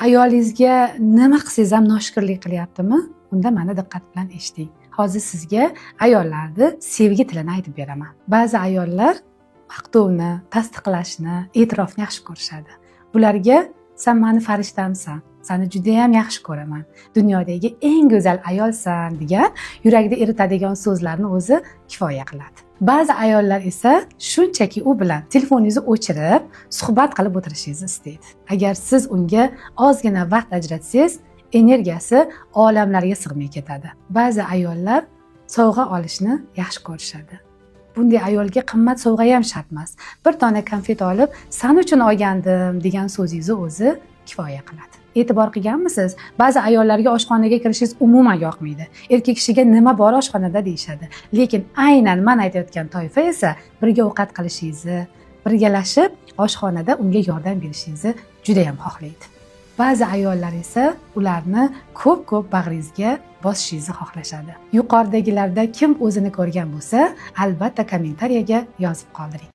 Ayolingizga nima qilsangiz ham noshukrlik qilyaptimi? Unda meni diqqat bilan eshiting. Hozir sizga ayollarni sevgi tilini aytib beraman. Ba'zi ayollar maqtovni, tasdiqlashni, e'tirofni yaxshi ko'rishadi. Bularga "Sen meni farishtamsan, seni juda ham yaxshi ko'raman, dunyodagi eng go'zal ayolsan" degan yurakda eritadigan so'zlarni o'zi kifoya qiladi. Ba'zi ayollar esa shunchaki u bilan telefoningizni o'chirib, suhbat qilib o'tirishingizni istaydi. Agar siz unga ozgina vaqt ajratsangiz, energiyasi olamlarga sig'may ketadi. Ba'zi ayollar sovg'a olishni yaxshi ko'rishadi. Bunday ayolga qimmat sovg'a ham shart emas. Bir dona konfet olib, "Sen uchun olgandim" degan so'zingizni o'zi kifoya qiladi. E'tibor qilganmisiz? Ba'zi ayollarga oshxonaga kirishingiz umuman yoqmaydi. Erkak kishiga "Nima bor oshxonada" deyishadi. Lekin aynan men aytayotgan toifa esa birga ovqat qilishingizni, birgalashib oshxonada unga yordam berishingizni juda ham xohlaydi. Ba'zi ayollar esa ularni ko'p bag'ringizga bosishingizni xohlashadi. Yuqoridagilarda kim o'zini ko'rgan bo'lsa, albatta kommentariyaga yozib qoldiring.